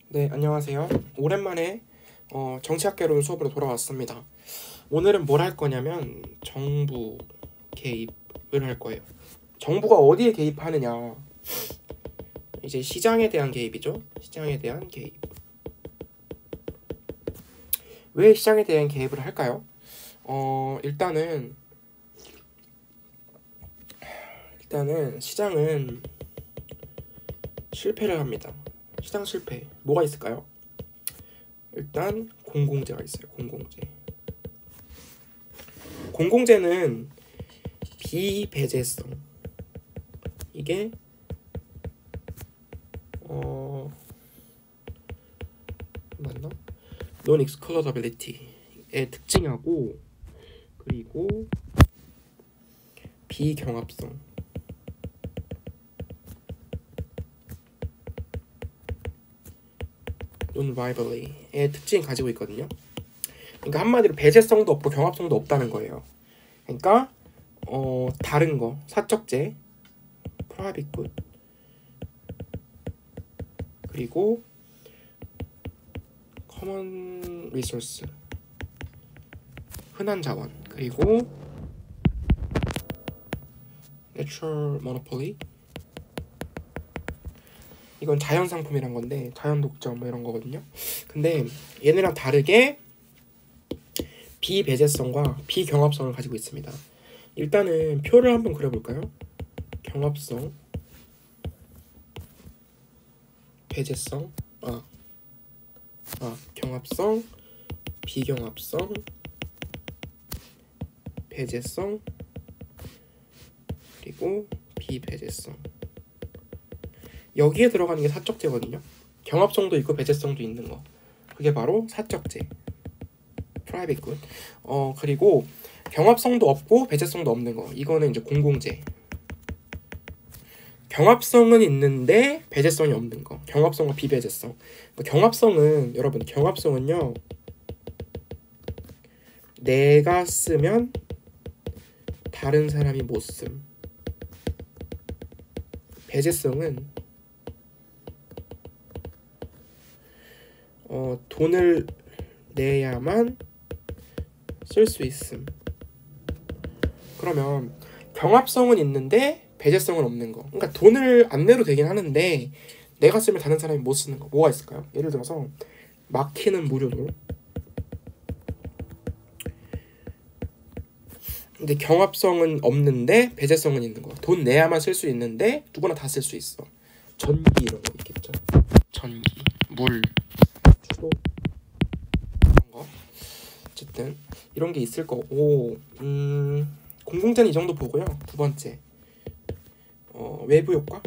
네, 안녕하세요. 오랜만에 정치학개론 수업으로 돌아왔습니다. 오늘은 뭘 할 거냐면 정부 개입을 할 거예요. 정부가 어디에 개입하느냐? 이제 시장에 대한 개입이죠. 시장에 대한 개입. 왜 시장에 대한 개입을 할까요? 일단은 시장은 실패를 합니다. 시장 실패. 뭐가 있을까요? 일단 공공재가 있어요. 공공재는 비배제성. 이게 맞나? non-excludability의 특징하고, 그리고 비경합성. non-rivalry의 특징 가지고 있거든요. 그러니까 한마디로 배제성도 없고 경합성도 없다는 거예요. 그러니까 다른 거, 사적재, private good, 그리고 common resource, 흔한 자원, 그리고 natural monopoly, 이건 자연 상품이란 건데 자연 독점 뭐 이런 거거든요. 근데 얘네랑 다르게 비배제성과 비경합성을 가지고 있습니다. 일단은 표를 한번 그려볼까요? 경합성, 배제성, 경합성, 비경합성, 배제성, 그리고 비배제성. 여기에 들어가는 게 사적재거든요. 경합성도 있고 배제성도 있는 거. 그게 바로 사적재, private good. 그리고 경합성도 없고 배제성도 없는 거. 이거는 이제 공공재. 경합성은 있는데 배제성이 없는 거. 경합성과 비배제성. 경합성은 여러분, 경합성은요, 내가 쓰면 다른 사람이 못 씀. 배제성은 돈을 내야만 쓸 수 있음. 그러면 경합성은 있는데 배제성은 없는 거. 그러니까 돈을 안 내도 되긴 하는데 내가 쓰면 다른 사람이 못 쓰는 거. 뭐가 있을까요? 예를 들어서 마키는 무료로. 근데 경합성은 없는데 배제성은 있는 거. 돈 내야만 쓸 수 있는데 누구나 다 쓸 수 있어. 전기 이런 거 있겠죠. 전기, 물, 수도 이런 거. 어쨌든 이런 게 있을 거고, 공공재는 이 정도 보고요. 두 번째, 외부 효과.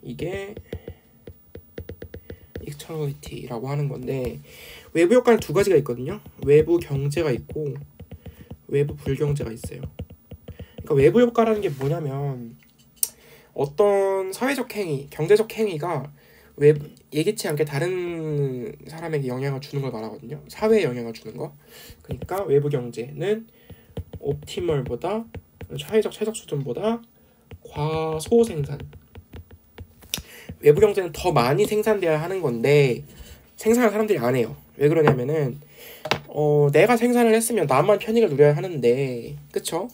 이게 externality라고 하는 건데, 외부 효과는 두 가지가 있거든요. 외부 경제가 있고 외부 불경제가 있어요. 그러니까 외부 효과라는 게 뭐냐면 어떤 사회적 행위, 경제적 행위가 예기치 않게 다른 사람에게 영향을 주는 걸 말하거든요. 사회에 영향을 주는 거. 그러니까 외부 경제는 옵티멀보다, 사회적 최적 수준보다 과소 생산. 외부 경제는 더 많이 생산돼야 하는 건데 생산을 사람들이 안 해요. 왜 그러냐면은 내가 생산을 했으면 나만 편익을 누려야 하는데, 그쵸?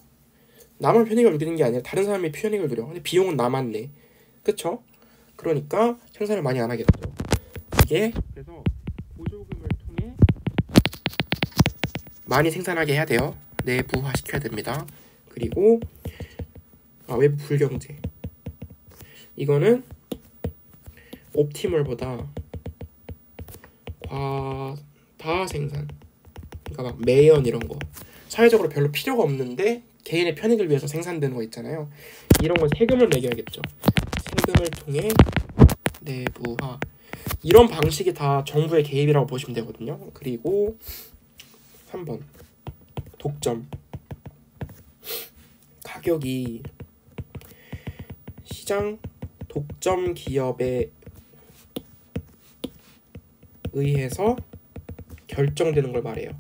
나만 편익을 누리는 게 아니라 다른 사람이 편익을 누려. 근데 비용은 나만 내. 그쵸? 그러니까 생산을 많이 안 하게 되죠. 이게 그래서 보조금을 통해 많이 생산하게 해야 돼요. 내부화 시켜야 됩니다. 그리고 외부 불경제. 이거는 옵티멀보다 과다 생산. 그러니까 막 매연 이런 거. 사회적으로 별로 필요가 없는데 개인의 편익을 위해서 생산되는 거 있잖아요. 이런 건 세금을 매겨야겠죠. 세금을 통해 내부화. 이런 방식이 다 정부의 개입이라고 보시면 되거든요. 그리고 3번, 독점. 가격이 시장 독점 기업에 의해서 결정되는 걸 말해요.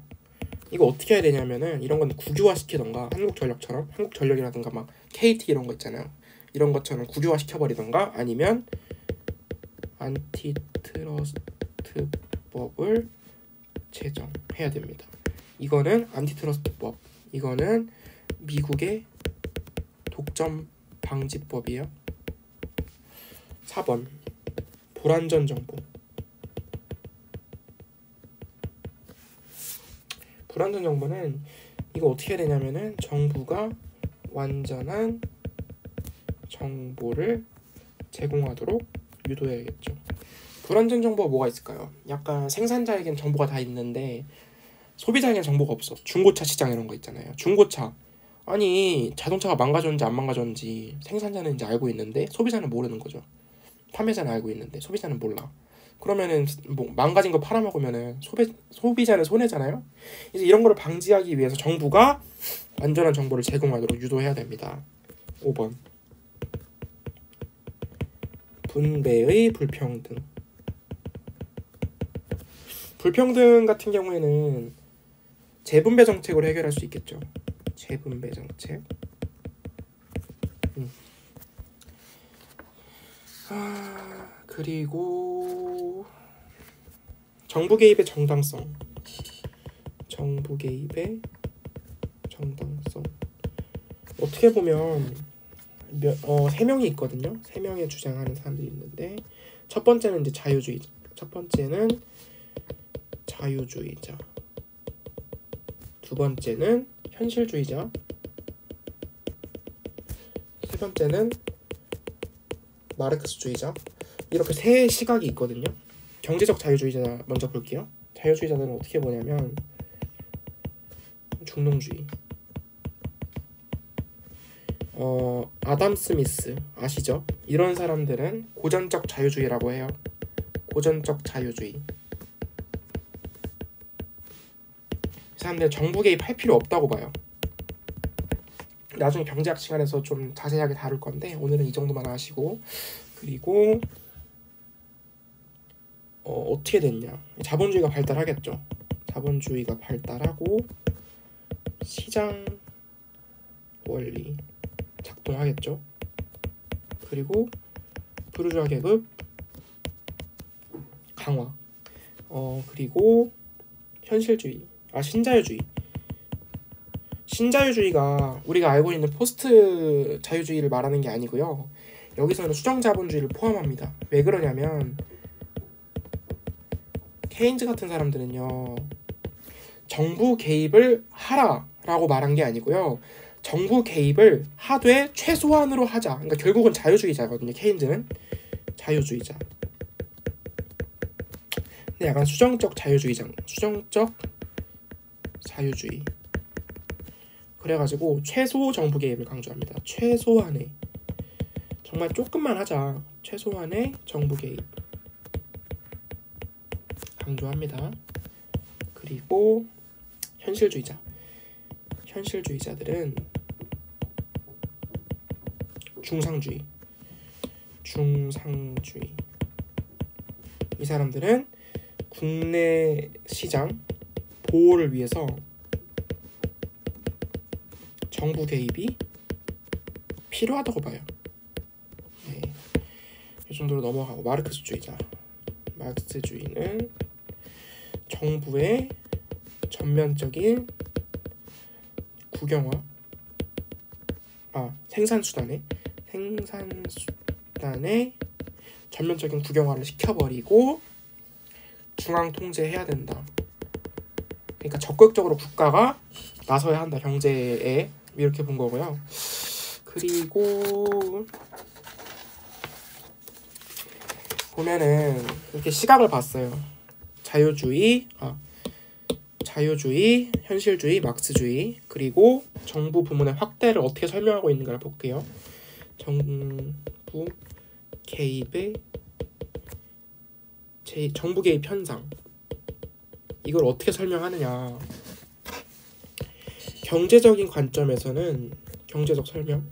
이거 어떻게 해야 되냐면은 이런 건 국유화 시키던가, 한국전력처럼, 한국전력이라든가 막 KT 이런 거 있잖아요. 이런 것처럼 국유화 시켜버리던가, 아니면 안티트러스트법을 제정해야 됩니다. 이거는 안티트러스트법, 이거는 미국의 독점 방지법이에요. 4번 불완전 정보. 불완전 정보는 이거 어떻게 해야 되냐면은 정부가 완전한 정보를 제공하도록 유도해야겠죠. 불완전 정보가 뭐가 있을까요? 약간 생산자에겐 정보가 다 있는데 소비자에겐 정보가 없어. 중고차 시장 이런 거 있잖아요. 중고차, 아니 자동차가 망가졌는지 안 망가졌는지 생산자는 이제 알고 있는데 소비자는 모르는 거죠. 판매자는 알고 있는데 소비자는 몰라. 그러면은 뭐 망가진 거 팔아먹으면은 소비자는 손해잖아요. 이제 이런 거를 방지하기 위해서 정부가 안전한 정보를 제공하도록 유도해야 됩니다. 5번 분배의 불평등. 불평등 같은 경우에는 재분배 정책으로 해결할 수 있겠죠. 재분배 정책. 그리고 정부 개입의 정당성. 정부 개입의 정당성. 어떻게 보면 3명이 있거든요. 3명의 주장하는 사람들이 있는데 첫 번째는 이제 자유주의자. 두 번째는 현실주의자. 세 번째는 마르크스주의자. 이렇게 세 시각이 있거든요. 경제적 자유주의자 먼저 볼게요. 자유주의자들은 어떻게 보냐면 중농주의. 아담 스미스 아시죠? 이런 사람들은 고전적 자유주의라고 해요. 고전적 자유주의. 이 사람들 정부 개입할 필요 없다고 봐요. 나중에 경제학 시간에서 좀 자세하게 다룰 건데 오늘은 이 정도만 아시고, 그리고 어떻게 됐냐? 자본주의가 발달하겠죠. 자본주의가 발달하고 시장 원리 작동하겠죠. 그리고 부르주아 계급 강화. 그리고 현실주의. 신자유주의. 신자유주의가 우리가 알고 있는 포스트 자유주의를 말하는 게 아니고요. 여기서는 수정자본주의를 포함합니다. 왜 그러냐면 케인즈 같은 사람들은요, 정부 개입을 하라라고 말한 게 아니고요. 정부 개입을 하되 최소한으로 하자. 그러니까 결국은 자유주의자거든요. 케인즈는 자유주의자. 근데 약간 수정적 자유주의. 그래가지고 최소 정부 개입을 강조합니다. 최소한의, 정말 조금만 하자. 최소한의 정부 개입 강조합니다. 그리고 현실주의자들은 중상주의. 이 사람들은 국내 시장 보호를 위해서 정부 개입이 필요하다고 봐요. 네. 이 정도로 넘어가고, 마르크스주의는 정부의 전면적인 국영화, 생산수단의 전면적인 국영화를 시켜버리고 중앙 통제해야 된다. 그러니까 적극적으로 국가가 나서야 한다, 경제에. 이렇게 본 거고요. 그리고 보면은 이렇게 시각을 봤어요. 자유주의, 현실주의, 막스주의. 그리고 정부 부문의 확대를 어떻게 설명하고 있는가를 볼게요. 정부 개입 현상. 이걸 어떻게 설명하느냐. 경제적인 관점에서는 경제적 설명.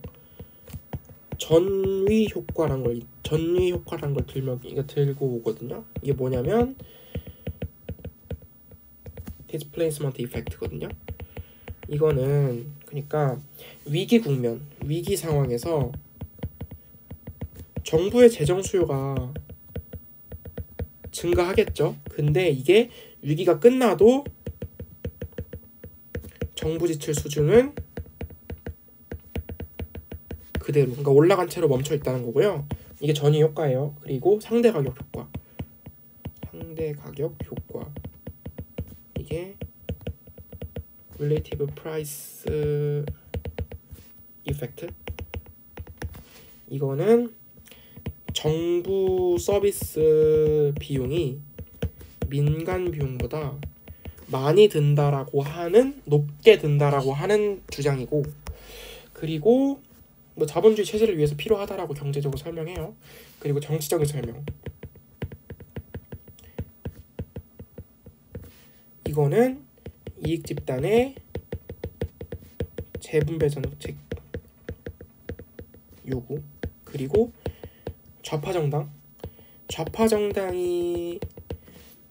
전위 효과란 걸 들고 오거든요. 이게 뭐냐면 displacement effect거든요. 이거는 그러니까 위기 상황에서 정부의 재정 수요가 증가하겠죠. 근데 이게 위기가 끝나도 정부 지출 수준은 그대로, 그러니까 올라간 채로 멈춰 있다는 거고요. 이게 전이 효과예요. 그리고 상대 가격 효과, 상대 가격 효과, 이게 relative price effect. 이거는 정부 서비스 비용이 민간 비용보다 많이 든다라고 하는, 높게 든다라고 하는 주장이고, 그리고 뭐 자본주의 체제를 위해서 필요하다라고 경제적으로 설명해요. 그리고 정치적인 설명, 이거는 이익 집단의 재분배 정책 요구, 그리고 좌파 정당이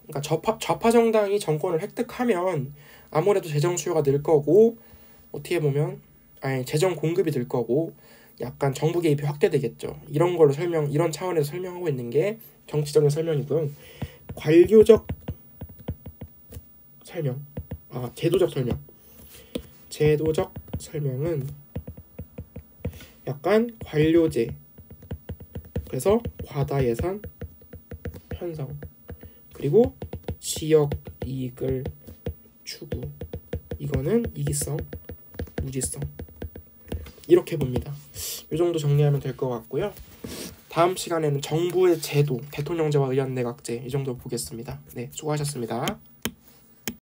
그러니까 좌파 정당이 정권을 획득하면 아무래도 재정 수요가 늘 거고, 어떻게 보면 재정 공급이 늘 거고, 약간 정부 개입이 확대되겠죠. 이런 걸로 이런 차원에서 설명하고 있는 게 정치적인 설명이고요. 관료적 설명, 제도적 설명은 약간 관료제, 그래서 과다 예산 편성, 그리고 지역 이익을 추구, 이거는 이기성, 무지성, 이렇게 봅니다. 이 정도 정리하면 될 것 같고요. 다음 시간에는 정부의 제도, 대통령제와 의원내각제, 이 정도 보겠습니다. 네, 수고하셨습니다.